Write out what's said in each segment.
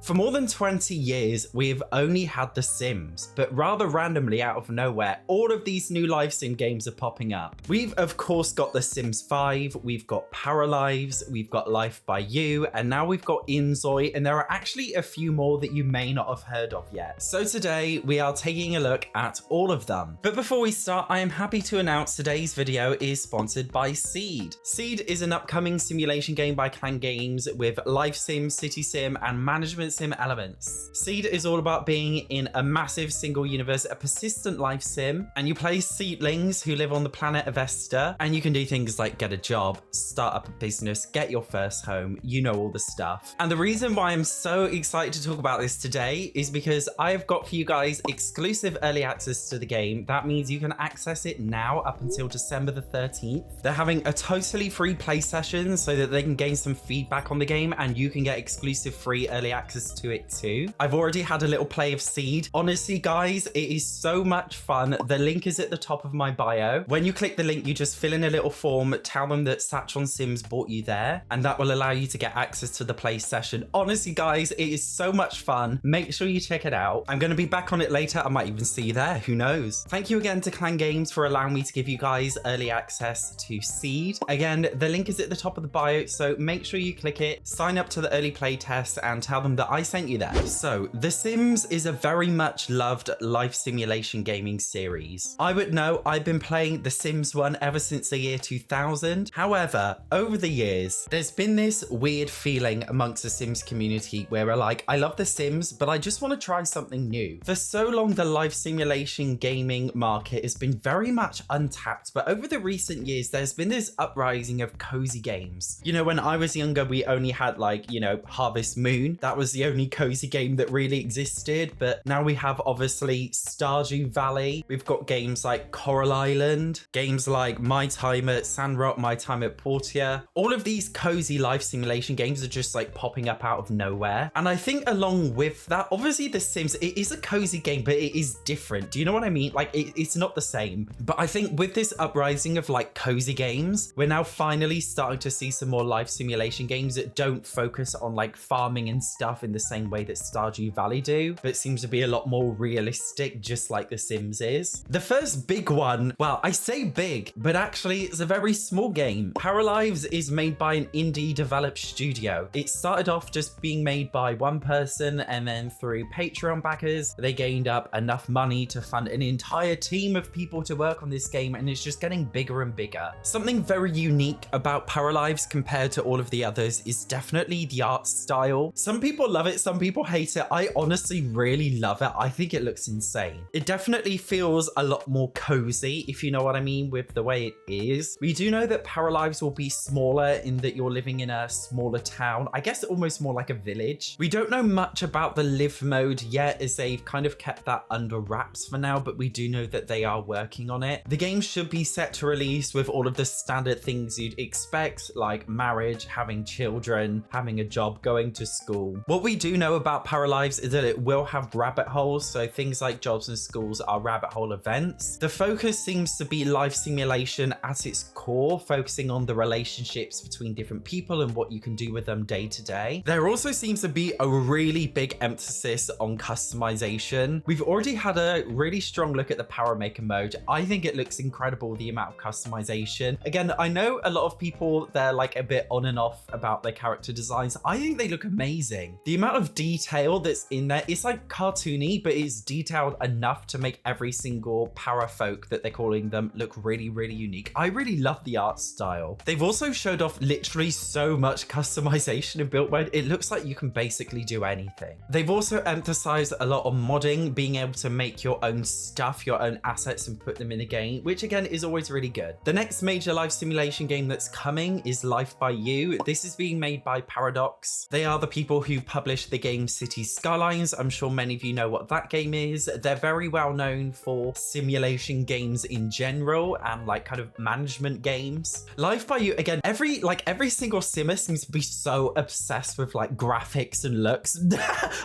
For more than 20 years, we've only had The Sims, but rather randomly out of nowhere, all of these new live sim games are popping up. We've of course got The Sims 5, we've got Paralives, we've got Life by You, and now we've got Inzoi, and there are actually a few more that you may not have heard of yet. So today we are taking a look at all of them. But before we start, I am happy to announce today's video is sponsored by Seed. Seed is an upcoming simulation game by Clan Games with life sim, city sim, and management sim elements. Seed is all about being in a massive single universe, a persistent life sim, and you play seedlings who live on the planet Avesta, and you can do things like get a job, start up a business, get your first home, you know, all the stuff. And the reason why I'm so excited to talk about this today is because I've got for you guys exclusive early access to the game. That means you can access it now up until December the 13th. They're having a totally free play session so that they can gain some feedback on the game and you can get exclusive free early access to it too. I've already had a little play of Seed. Honestly, guys, it is so much fun. The link is at the top of my bio. When you click the link, you just fill in a little form, tell them that Satchon Sims brought you there, and that will allow you to get access to the play session. Honestly, guys, it is so much fun. Make sure you check it out. I'm going to be back on it later. I might even see you there. Who knows? Thank you again to Clan Games for allowing me to give you guys early access to Seed. Again, the link is at the top of the bio, so make sure you click it, sign up to the early play test, and tell them that I sent you there. So, The Sims is a very much loved life simulation gaming series. I would know I've been playing The Sims 1 ever since the year 2000. However, over the years, there's been this weird feeling amongst the Sims community where we're like, I love The Sims, but I just want to try something new. For so long, the life simulation gaming market has been very much untapped, but over the recent years, there's been this uprising of cozy games. You know, when I was younger, we only had like, you know, Harvest Moon. That was the only cozy game that really existed, but now we have obviously Stardew Valley. We've got games like Coral Island, games like My Time at Sandrock, My Time at Portia. All of these cozy life simulation games are just like popping up out of nowhere. And I think along with that, obviously The Sims, it is a cozy game, but it is different. Do you know what I mean? Like it's not the same. But I think with this uprising of like cozy games, we're now finally starting to see some more life simulation games that don't focus on like farming and stuff in the same way that Stardew Valley do, but seems to be a lot more realistic, just like The Sims is. The first big one, well, I say big, but actually it's a very small game. Paralives is made by an indie developed studio. It started off just being made by one person, and then through Patreon backers, they gained up enough money to fund an entire team of people to work on this game, and it's just getting bigger and bigger. Something very unique about Paralives compared to all of the others is definitely the art style. Some people love it, some people hate it. I honestly really love it. I think it looks insane. It definitely feels a lot more cozy, if you know what I mean, with the way it is. We do know that Paralives will be smaller in that you're living in a smaller town. I guess almost more like a village. We don't know much about the live mode yet, as they've kind of kept that under wraps for now, but we do know that they are working on it. The game should be set to release with all of the standard things you'd expect, like marriage, having children, having a job, going to school. What we do know about Paralives is that it will have rabbit holes, so things like jobs and schools are rabbit hole events. The focus seems to be life simulation at its core, focusing on the relationships between different people and what you can do with them day to day. There also seems to be a really big emphasis on customization. We've already had a really strong look at the Power Maker mode. I think it looks incredible, the amount of customization. Again, I know a lot of people, they're like a bit on and off about their character designs. I think they look amazing. The amount of detail that's in there, it's like cartoony, but it's detailed enough to make every single para folk that they're calling them look really, really unique. I really love the art style. They've also showed off literally so much customization in build mode. It looks like you can basically do anything. They've also emphasized a lot on modding, being able to make your own stuff, your own assets, and put them in a game, which again is always really good. The next major life simulation game that's coming is Life by You. This is being made by Paradox. They are the people who published the game Cities Skylines. I'm sure many of you know what that game is. They're very well known for simulation games in general and like kind of management games. Life by You, again, every single simmer seems to be so obsessed with like graphics and looks.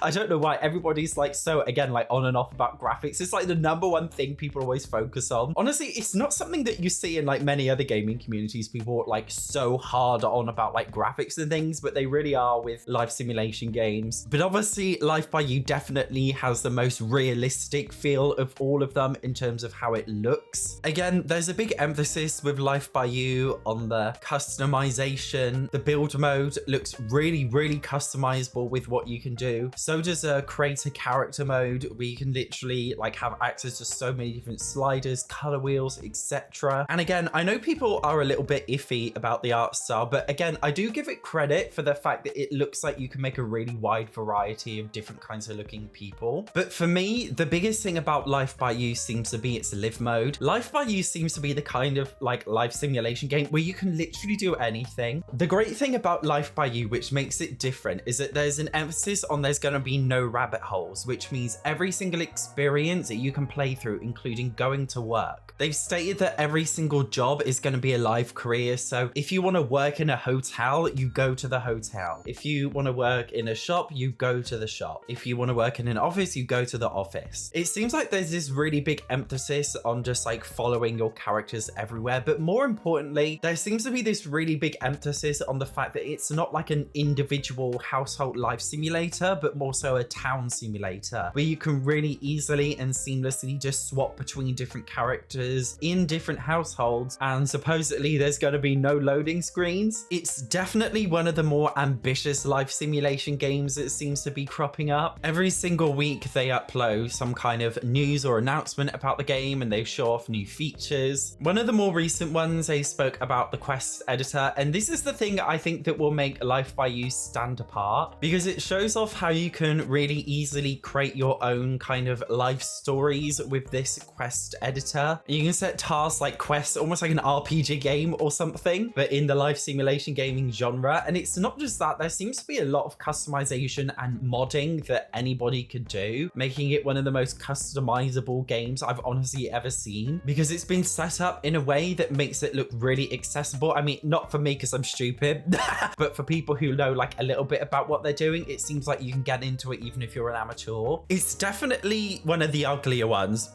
I don't know why everybody's like so, again, like on and off about graphics. It's like the number one thing people always focus on. Honestly, it's not something that you see in like many other gaming communities. People like so hard on about like graphics and things, but they really are with life simulation games. games. But obviously, Life by You definitely has the most realistic feel of all of them in terms of how it looks. Again, there's a big emphasis with Life by You on the customization. The build mode looks really, really customizable with what you can do. So does a create a character mode where you can literally like have access to so many different sliders, color wheels, etc. And again, I know people are a little bit iffy about the art style, but again, I do give it credit for the fact that it looks like you can make a really wide variety of different kinds of looking people. But for me, the biggest thing about Life by You seems to be its live mode. Life by You seems to be the kind of like life simulation game where you can literally do anything. The great thing about Life by You, which makes it different, is that there's an emphasis on there's going to be no rabbit holes, which means every single experience that you can play through, including going to work. They've stated that every single job is going to be a live career. So if you want to work in a hotel, you go to the hotel. If you want to work in a shop, you go to the shop. If you want to work in an office, you go to the office. It seems like there's this really big emphasis on just like following your characters everywhere. But more importantly, there seems to be this really big emphasis on the fact that it's not like an individual household life simulator, but more so a town simulator where you can really easily and seamlessly just swap between different characters in different households, and supposedly there's going to be no loading screens. It's definitely one of the more ambitious life simulation games that seems to be cropping up. Every single week they upload some kind of news or announcement about the game, and they show off new features. One of the more recent ones, they spoke about the quest editor, and this is the thing I think that will make Life by You stand apart, because it shows off how you can really easily create your own kind of life stories with this quest editor. You can set tasks like quests, almost like an RPG game or something, but in the life simulation gaming genre. And it's not just that, there seems to be a lot of customization and modding that anybody could do, making it one of the most customizable games I've honestly ever seen, because it's been set up in a way that makes it look really accessible. I mean, not for me because I'm stupid, but for people who know like a little bit about what they're doing, it seems like you can get into it even if you're an amateur. It's definitely one of the uglier ones.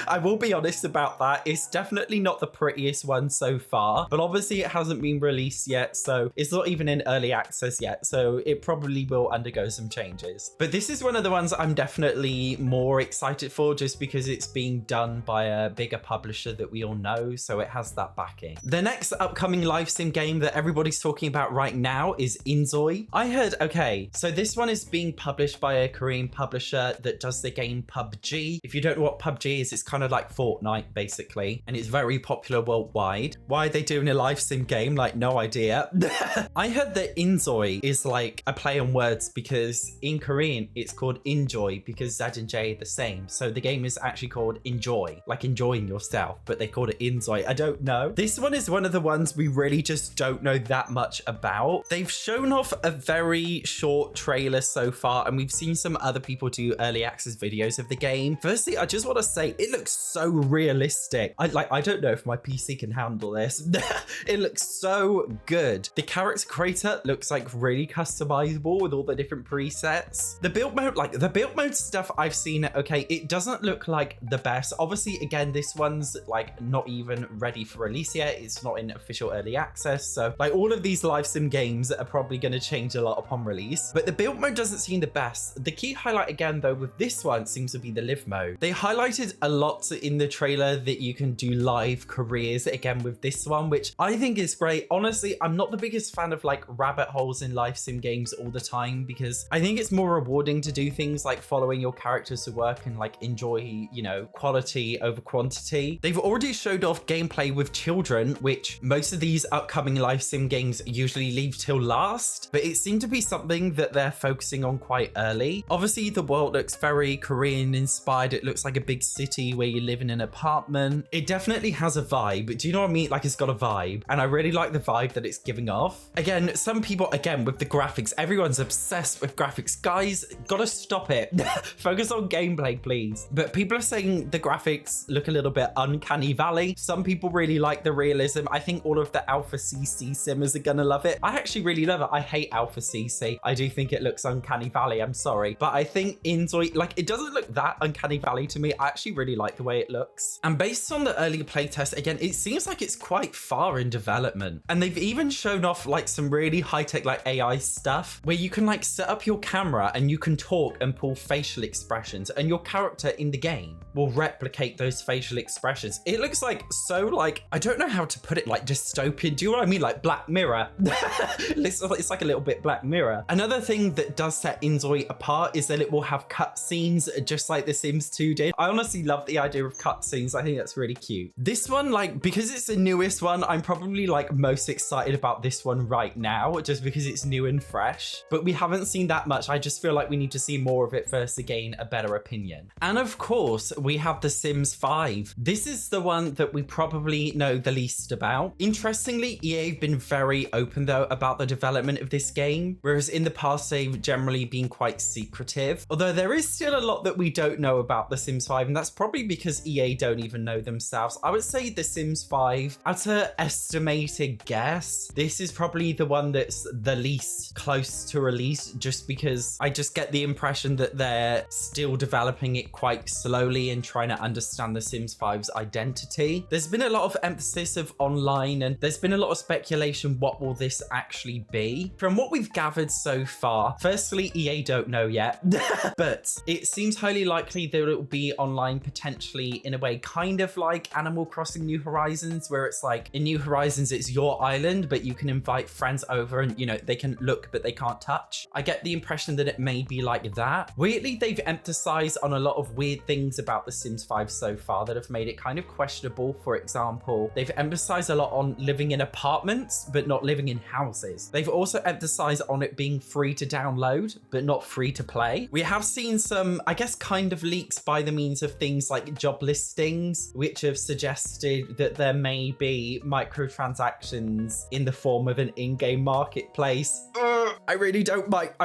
I will be honest about that. It's definitely not the prettiest one so far, but obviously it hasn't been released yet, so it's not even in early access yet, so it probably will undergo some changes. But this is one of the ones I'm definitely more excited for, just because it's being done by a bigger publisher that we all know, so it has that backing. The next upcoming live sim game that everybody's talking about right now is inZOI. I heard, okay, so this one is being published by a Korean publisher that does the game PUBG. If you don't know what PUBG is, it's kind of like Fortnite basically, and it's very popular worldwide. Why are they doing a live sim game? Like, no idea. I heard that inZOI is like a play on words, because in Korean it's called enjoy because Z and J are the same. So the game is actually called Enjoy, like enjoying yourself, but they called it inZOI. I don't know. This one is one of the ones we really just don't know that much about. They've shown off a very short trailer so far, and we've seen some other people do early access videos of the game. Firstly, I just want to say it looks so realistic. I don't know if my PC can handle this. It looks so good. The character creator looks like really customizable with all the different presets. The build mode, like the build mode stuff I've seen, okay, it doesn't look like the best. Obviously, again, this one's like not even ready for release yet. It's not in official early access. So like all of these live sim games are probably going to change a lot upon release, but the build mode doesn't seem the best. The key highlight again though with this one seems to be the live mode. They highlighted a lot in the trailer that you can do live careers again with this one, which I think is great. Honestly, I'm not the biggest fan of like rabbit holes in live sim games all the time, because I think it's more rewarding to do things like following your characters to work and like enjoy, you know, quality over quantity. They've already showed off gameplay with children, which most of these upcoming live sim games usually leave till last, but it seemed to be something that they're focusing on quite early. Obviously, the world looks very Korean inspired. It looks like a big city where you live in an apartment. It definitely has a vibe. Do you know what I mean? Like, it's got a vibe, and I really like the vibe that it's giving off. Again, some people, again, with the graphics, everyone's obsessed with graphics. Guys, gotta stop it. Focus on gameplay, please. But people are saying the graphics look a little bit uncanny valley. Some people really like the realism. I think all of the Alpha CC simmers are gonna love it. I actually really love it. I hate Alpha CC. I do think it looks uncanny valley. I'm sorry, but I think inZOI, like, it doesn't look that uncanny valley to me. I actually really like the way it looks. And based on the early playtest, again, it seems like it's quite far in development. And they've even shown off like some really high-tech like AI stuff where you can like set up your camera and you can talk and pull facial expressions, and your character in the game will replicate those facial expressions. It looks like so like, I don't know how to put it, like dystopian. Do you know what I mean? Like Black Mirror. It's like a little bit Black Mirror. Another thing that does set Inzoi apart is that it will have cutscenes just like The Sims 2 did. I honestly love the idea of cutscenes. I think that's really cute. This one, like, because it's the newest one, I'm probably like most excited about this one right now, just because it's new and fresh. But we haven't seen that much. I just feel like we need to see more of it first to gain a better opinion. And of course, we have The Sims 5. This is the one that we probably know the least about. Interestingly, EA have been very open though about the development of this game, whereas in the past they've generally been quite secretive. Although there is still a lot that we don't know about The Sims 5, and that's probably because EA don't even know themselves. I would say The Sims 5, at an estimated guess, this is probably the one that's the least close to release, just because I just get the impression that they're still developing it quite slowly and trying to understand The Sims 5's identity. There's been a lot of emphasis of online, and there's been a lot of speculation, what will this actually be? From what we've gathered so far, firstly, EA don't know yet, but it seems highly likely that it will be online, potentially in a way kind of like Animal Crossing New Horizons, where it's like in New Horizons it's your island, but you can invite friends over and, you know, they can look but they can't touch. I get the impression that it may be like that. Weirdly, they've emphasized on a lot of weird things about The Sims 5 so far that have made it kind of questionable. For example, they've emphasized a lot on living in apartments but not living in houses. They've also emphasized on it being free to download but not free to play. We have seen some, I guess, kind of leaks by the means of things like job listings, which have suggested that there may be microtransactions in the form of an in-game marketplace. I really don't want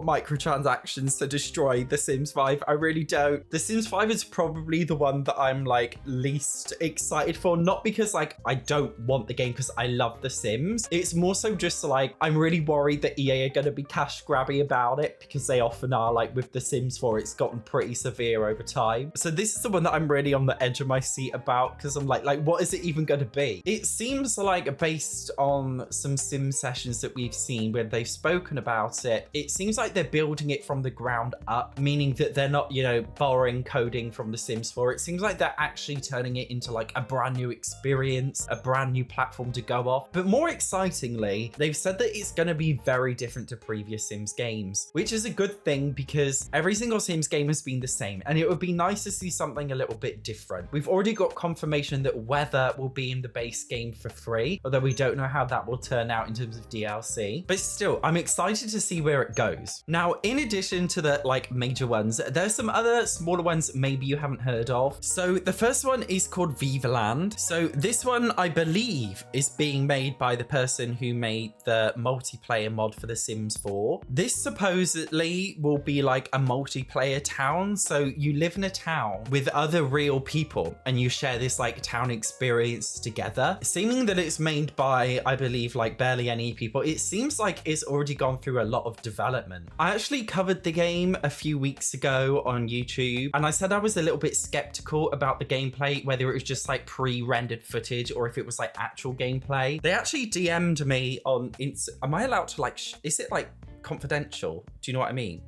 microtransactions to destroy The Sims 5. I really don't. The Sims 5 is probably the one that I'm like least excited for, not because like I don't want the game, because I love The Sims. It's more so just like I'm really worried that EA are going to be cash grabby about it, because they often are. Like with The Sims 4, it's gotten pretty severe over time. So this is the one that I'm really on the edge of my seat about, because I'm like what is it even going to be? It seems like, based on some sim sessions that we've seen where they've spoken about it, it seems like they're building it from the ground up, meaning that they're not, you know, borrowing coding from The Sims 4. It seems like they're actually turning it into like a brand new experience, a brand new platform to go off. But more excitingly, they've said that it's going to be very different to previous Sims games, which is a good thing because every single Sims game has been the same, and it would be nice to see something a little bit different. We've already got confirmation that weather will be in the base game for free, although we don't know how that will turn out in terms of DLC. But still, I'm excited to see where it goes. Now, in addition to the like major ones, there's some other smaller ones maybe you haven't heard of. So the first one is called Viva Land. So this one, I believe, is being made by the person who made the multiplayer mod for The Sims 4. This supposedly will be like a multiplayer town. So you live in a town with other real people and you share this like town experience together. Seeming that it's made by, I believe, like barely any people, it seems like it's already gone through a lot of development. I actually covered the game a few weeks ago on YouTube, and I said I was a little bit skeptical about the gameplay, whether it was just like pre-rendered footage or if it was like actual gameplay. They actually DM'd me on am I allowed to like, is it like confidential? Do you know what I mean?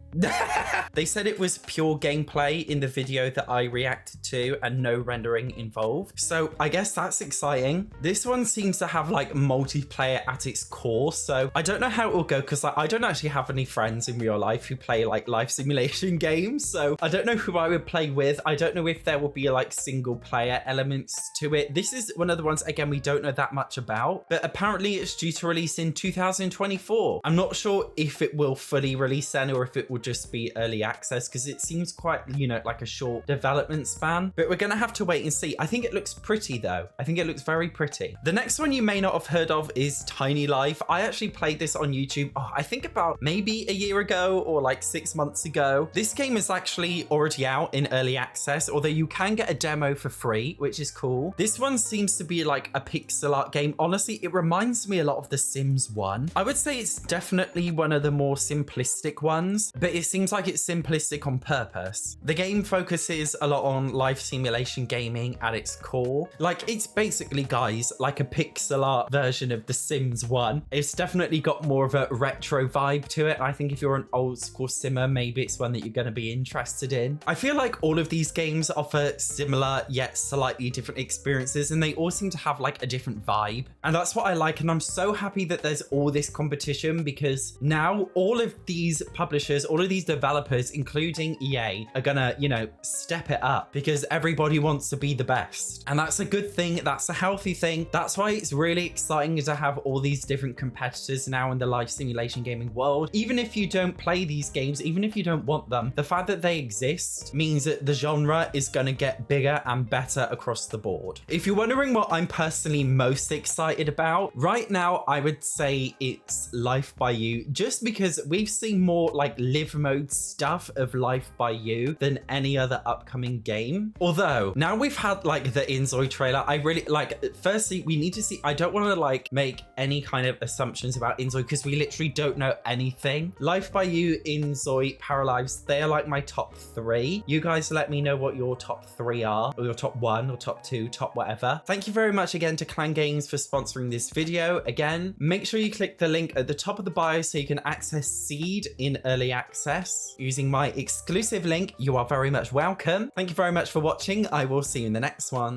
They said it was pure gameplay in the video that I reacted to and no rendering involved. So I guess that's exciting. This one seems to have like multiplayer at its core. So I don't know how it will go, because like, I don't actually have any friends in real life who play like life simulation games. So I don't know who I would play with. I don't know if there will be like single player elements to it. This is one of the ones, again, we don't know that much about, but apparently it's due to release in 2024. I'm not sure if it will fully release then or if it will just be early access, because it seems quite, you know, like a short development span, but we're gonna have to wait and see. I think it looks pretty though. I think it looks very pretty. The next one you may not have heard of is Tiny Life. I actually played this on YouTube, I think about maybe a year ago or like 6 months ago. This game is actually already out in early access, although you can get a demo for free, which is cool. This one seems to be like a pixel art game. Honestly, it reminds me a lot of The Sims 1. I would say it's definitely one of the more simplistic ones, but but it seems like it's simplistic on purpose. The game focuses a lot on life simulation gaming at its core. Like, it's basically, guys, like a pixel art version of The Sims 1. It's definitely got more of a retro vibe to it. I think if you're an old school simmer, maybe it's one that you're going to be interested in. I feel like all of these games offer similar yet slightly different experiences, and they all seem to have like a different vibe. And that's what I like. And I'm so happy that there's all this competition, because now all of these publishers, all of these developers, including EA, are gonna, you know, step it up, because everybody wants to be the best. And that's a good thing. That's a healthy thing. That's why it's really exciting to have all these different competitors now in the life simulation gaming world. Even if you don't play these games, even if you don't want them, the fact that they exist means that the genre is going to get bigger and better across the board. If you're wondering what I'm personally most excited about, right now I would say it's Life by You, just because we've seen more like live mode stuff of Life by You than any other upcoming game. Although now we've had like the inZOI trailer, I really like, firstly, we need to see, I don't want to like make any kind of assumptions about inZOI because we literally don't know anything. Life by You, inZOI, Paralives, they're like my top 3. You guys let me know what your top 3 are, or your top 1 or top 2, top whatever. Thank you very much again to Clan Games for sponsoring this video. Again, make sure you click the link at the top of the bio so you can access Seed in early access using my exclusive link. You are very much welcome. Thank you very much for watching. I will see you in the next one.